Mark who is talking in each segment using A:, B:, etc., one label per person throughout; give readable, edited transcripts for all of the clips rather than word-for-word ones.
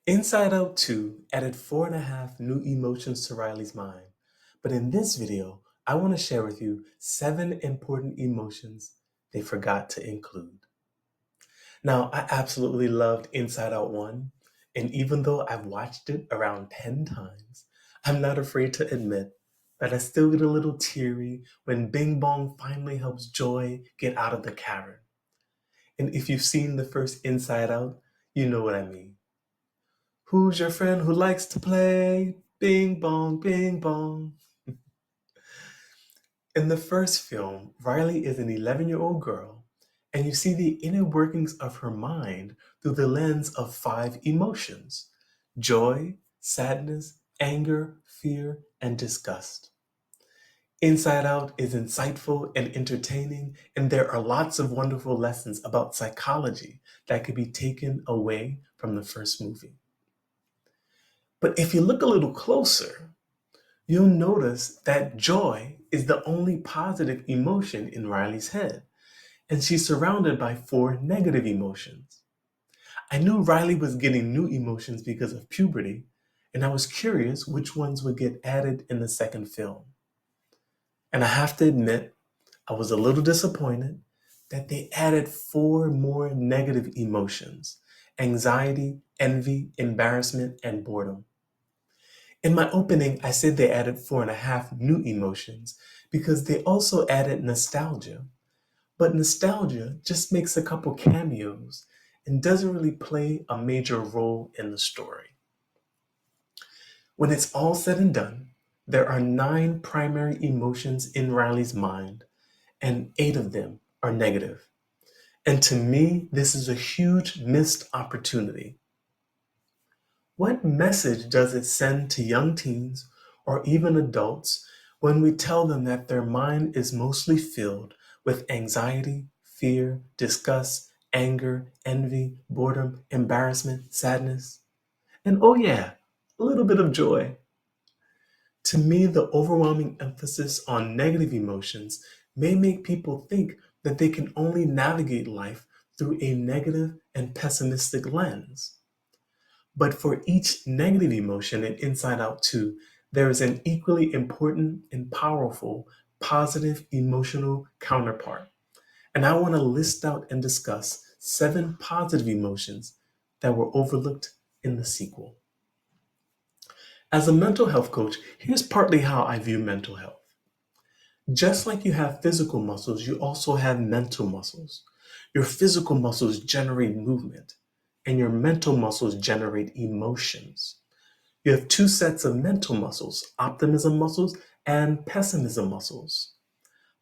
A: Inside Out 2 added 4.5 new emotions to Riley's mind. But in this video, I want to share with you 7 important emotions they forgot to include. Now, I absolutely loved Inside Out 1, and even though I've watched it around 10 times, I'm not afraid to admit that I still get a little teary when Bing Bong finally helps Joy get out of the cavern. And if you've seen the first Inside Out, you know what I mean. Who's your friend who likes to play? Bing bong, bing bong. In the first film, Riley is an 11-year-old girl, and you see the inner workings of her mind through the lens of 5 emotions: joy, sadness, anger, fear, and disgust. Inside Out is insightful and entertaining, and there are lots of wonderful lessons about psychology that could be taken away from the first movie. But if you look a little closer, you'll notice that joy is the only positive emotion in Riley's head, and she's surrounded by 4 negative emotions. I knew Riley was getting new emotions because of puberty, and I was curious which ones would get added in the second film. And I have to admit, I was a little disappointed that they added 4 more negative emotions: anxiety, envy, embarrassment, and boredom. In my opening, I said they added 4.5 new emotions because they also added nostalgia. But nostalgia just makes a couple cameos and doesn't really play a major role in the story. When it's all said and done, there are 9 primary emotions in Riley's mind, and 8 of them are negative. And to me, this is a huge missed opportunity. What message does it send to young teens or even adults when we tell them that their mind is mostly filled with anxiety, fear, disgust, anger, envy, boredom, embarrassment, sadness, and oh yeah, a little bit of joy? To me, the overwhelming emphasis on negative emotions may make people think that they can only navigate life through a negative and pessimistic lens. But for each negative emotion in Inside Out 2, there is an equally important and powerful positive emotional counterpart. And I want to list out and discuss 7 positive emotions that were overlooked in the sequel. As a mental health coach, here's partly how I view mental health. Just like you have physical muscles, you also have mental muscles. Your physical muscles generate movement, and your mental muscles generate emotions. You have 2 sets of mental muscles: optimism muscles and pessimism muscles.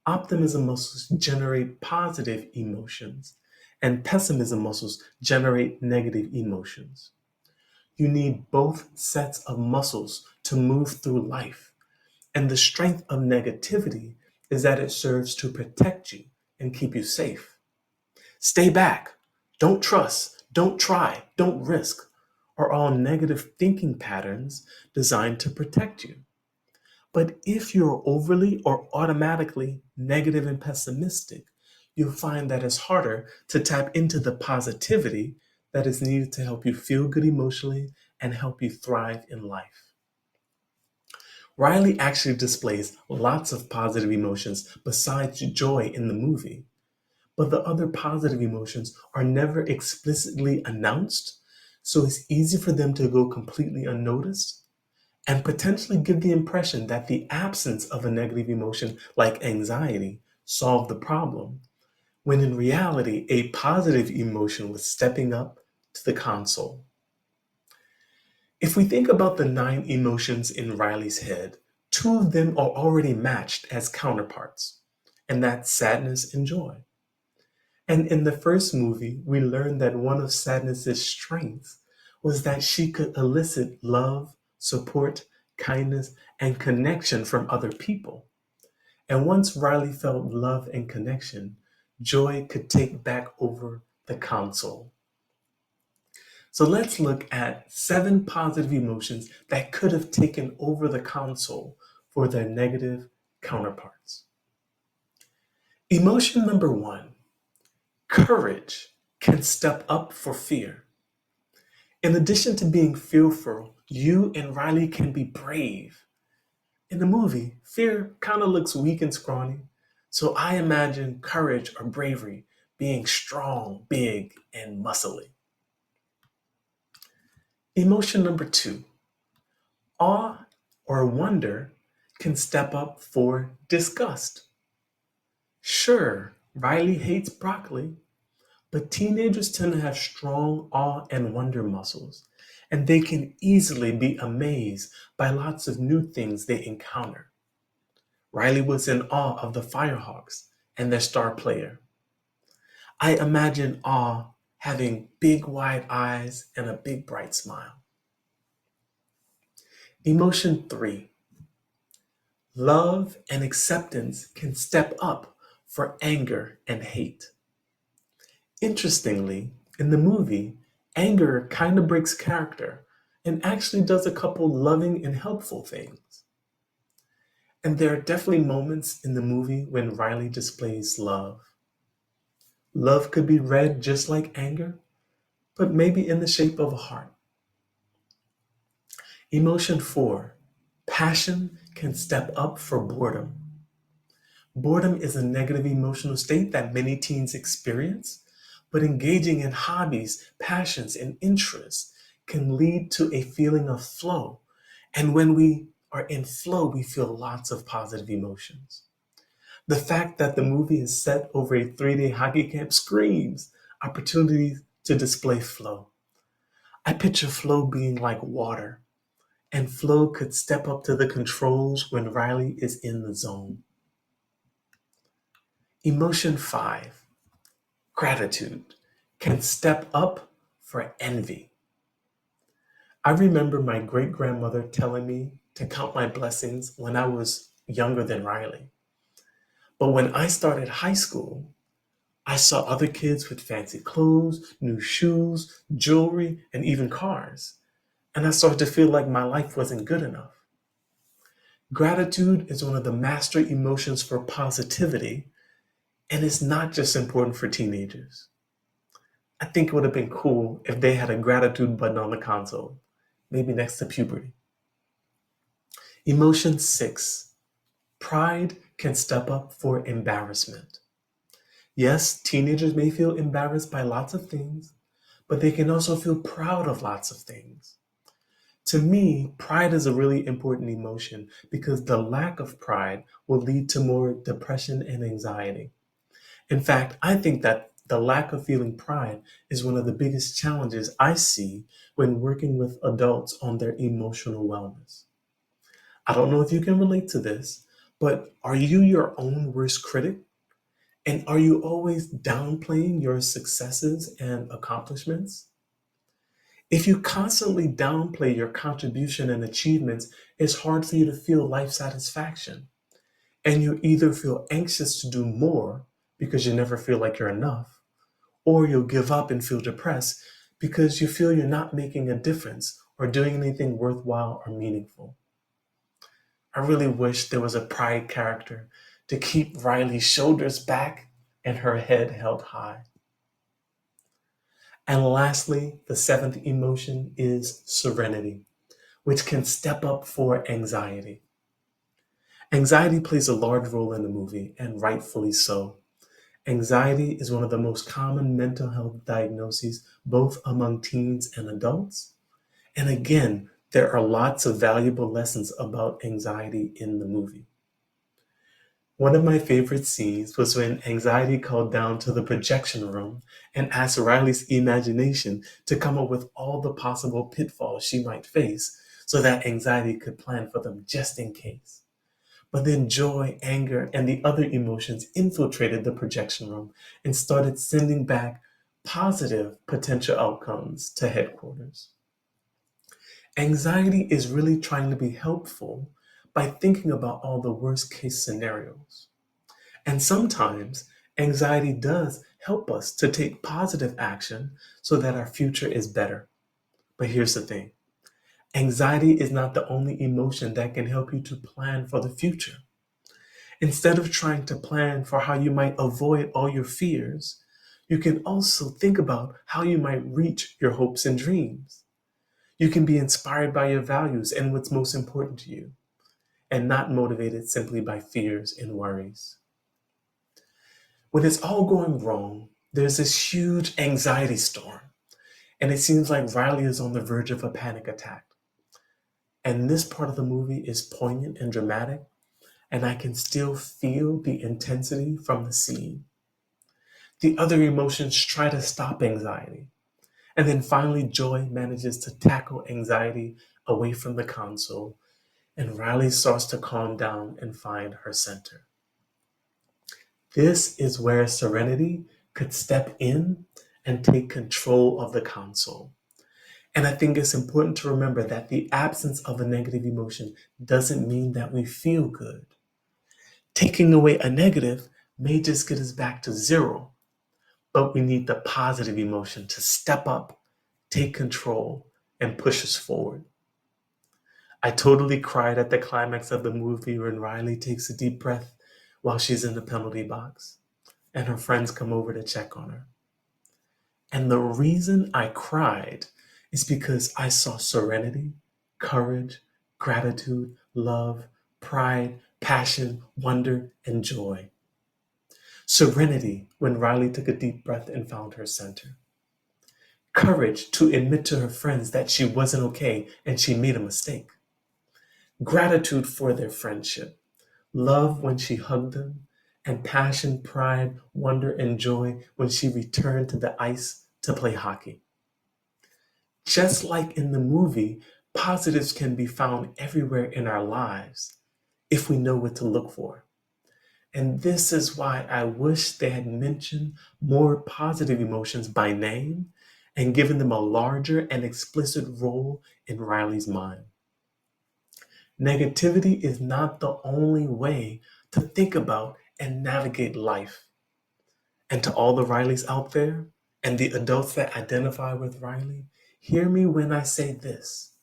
A: Optimism muscles generate positive emotions, and pessimism muscles generate negative emotions. You need both sets of muscles to move through life. And the strength of negativity is that it serves to protect you and keep you safe. Stay back, don't trust, don't try, don't risk are all negative thinking patterns designed to protect you. But if you're overly or automatically negative and pessimistic, you'll find that it's harder to tap into the positivity that is needed to help you feel good emotionally and help you thrive in life. Riley actually displays lots of positive emotions besides joy in the movie, but the other positive emotions are never explicitly announced, so it's easy for them to go completely unnoticed and potentially give the impression that the absence of a negative emotion like anxiety solved the problem, when in reality, a positive emotion was stepping up to the console. If we think about the 9 emotions in Riley's head, 2 of them are already matched as counterparts, and that's sadness and joy. And in the first movie, we learned that one of sadness's strengths was that she could elicit love, support, kindness, and connection from other people. And once Riley felt love and connection, joy could take back over the console. So let's look at 7 positive emotions that could have taken over the console for their negative counterparts. Emotion number 1: courage can step up for fear. In addition to being fearful, you and Riley can be brave. In the movie, fear kind of looks weak and scrawny, so I imagine courage or bravery being strong, big, and muscly. Emotion number 2, awe or wonder can step up for disgust. Sure, Riley hates broccoli, but teenagers tend to have strong awe and wonder muscles, and they can easily be amazed by lots of new things they encounter. Riley was in awe of the Firehawks and their star player. I imagine awe having big wide eyes and a big bright smile. Emotion 3, love and acceptance can step up for anger and hate. Interestingly, in the movie, anger kind of breaks character and actually does a couple loving and helpful things. And there are definitely moments in the movie when Riley displays love. Love could be read just like anger, but maybe in the shape of a heart. Emotion 4, passion can step up for boredom. Boredom is a negative emotional state that many teens experience, but engaging in hobbies, passions, and interests can lead to a feeling of flow. And when we are in flow, we feel lots of positive emotions. The fact that the movie is set over a 3-day hockey camp screams opportunities to display flow. I picture flow being like water, and flow could step up to the controls when Riley is in the zone. Emotion 5, gratitude, can step up for envy. I remember my great grandmother telling me to count my blessings when I was younger than Riley. But when I started high school, I saw other kids with fancy clothes, new shoes, jewelry, and even cars. And I started to feel like my life wasn't good enough. Gratitude is one of the master emotions for positivity, and it's not just important for teenagers. I think it would have been cool if they had a gratitude button on the console, maybe next to puberty. Emotion 6, pride can step up for embarrassment. Yes, teenagers may feel embarrassed by lots of things, but they can also feel proud of lots of things. To me, pride is a really important emotion because the lack of pride will lead to more depression and anxiety. In fact, I think that the lack of feeling pride is one of the biggest challenges I see when working with adults on their emotional wellness. I don't know if you can relate to this, but are you your own worst critic? And are you always downplaying your successes and accomplishments? If you constantly downplay your contribution and achievements, it's hard for you to feel life satisfaction. And you either feel anxious to do more because you never feel like you're enough, or you'll give up and feel depressed because you feel you're not making a difference or doing anything worthwhile or meaningful. I really wish there was a pride character to keep Riley's shoulders back and her head held high. And lastly, the 7th emotion is serenity, which can step up for anxiety. Anxiety plays a large role in the movie, and rightfully so. Anxiety is one of the most common mental health diagnoses, both among teens and adults. And again, there are lots of valuable lessons about anxiety in the movie. One of my favorite scenes was when anxiety called down to the projection room and asked Riley's imagination to come up with all the possible pitfalls she might face so that anxiety could plan for them just in case. But then joy, anger, and the other emotions infiltrated the projection room and started sending back positive potential outcomes to headquarters. Anxiety is really trying to be helpful by thinking about all the worst case scenarios. And sometimes anxiety does help us to take positive action so that our future is better. But here's the thing, anxiety is not the only emotion that can help you to plan for the future. Instead of trying to plan for how you might avoid all your fears, you can also think about how you might reach your hopes and dreams. You can be inspired by your values and what's most important to you, and not motivated simply by fears and worries. When it's all going wrong, there's this huge anxiety storm, and it seems like Riley is on the verge of a panic attack. And this part of the movie is poignant and dramatic, and I can still feel the intensity from the scene. The other emotions try to stop anxiety, and then finally, Joy manages to tackle anxiety away from the console, and Riley starts to calm down and find her center. This is where Serenity could step in and take control of the console. And I think it's important to remember that the absence of a negative emotion doesn't mean that we feel good. Taking away a negative may just get us back to zero, but we need the positive emotion to step up, take control, and push us forward. I totally cried at the climax of the movie when Riley takes a deep breath while she's in the penalty box and her friends come over to check on her. And the reason I cried is because I saw serenity, courage, gratitude, love, pride, passion, wonder, and joy. Serenity when Riley took a deep breath and found her center. Courage to admit to her friends that she wasn't okay and she made a mistake. Gratitude for their friendship. Love when she hugged them, and passion, pride, wonder, and joy when she returned to the ice to play hockey. Just like in the movie, positives can be found everywhere in our lives if we know what to look for. And this is why I wish they had mentioned more positive emotions by name and given them a larger and explicit role in Riley's mind. Negativity is not the only way to think about and navigate life. And to all the Rileys out there and the adults that identify with Riley, hear me when I say this.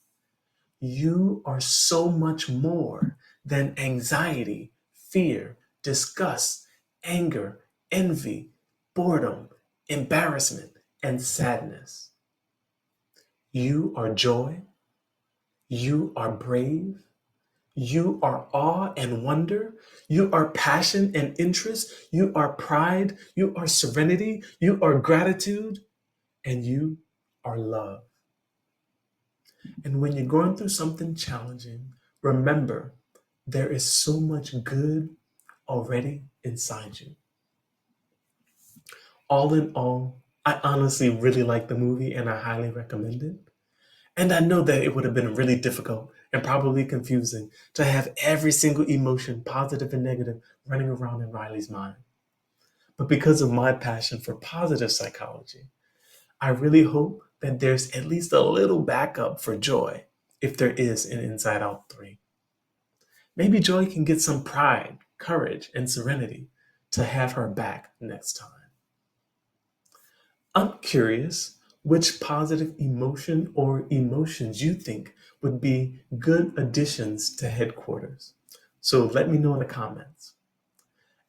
A: You are so much more than anxiety, fear, disgust, anger, envy, boredom, embarrassment, and sadness. You are joy. You are brave. You are awe and wonder. You are passion and interest. You are pride. You are serenity. You are gratitude. And you are love. And when you're going through something challenging, remember there is so much good already inside you. All in all, I honestly really like the movie and I highly recommend it. And I know that it would have been really difficult and probably confusing to have every single emotion, positive and negative, running around in Riley's mind. But because of my passion for positive psychology, I really hope that there's at least a little backup for Joy if there is in Inside Out 3. Maybe Joy can get some pride, courage, and serenity to have her back next time. I'm curious which positive emotion or emotions you think would be good additions to headquarters. So let me know in the comments.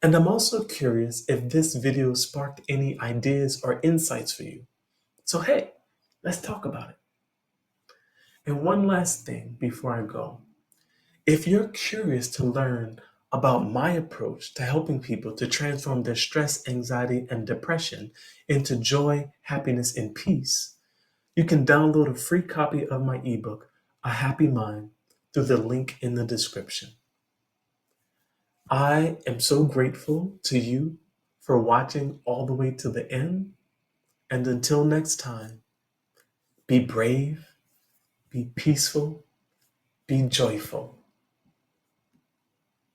A: And I'm also curious if this video sparked any ideas or insights for you. So hey, let's talk about it. And one last thing before I go. If you're curious to learn about my approach to helping people to transform their stress, anxiety, and depression into joy, happiness, and peace, you can download a free copy of my ebook, A Happy Mind, through the link in the description. I am so grateful to you for watching all the way to the end. And until next time, be brave, be peaceful, be joyful.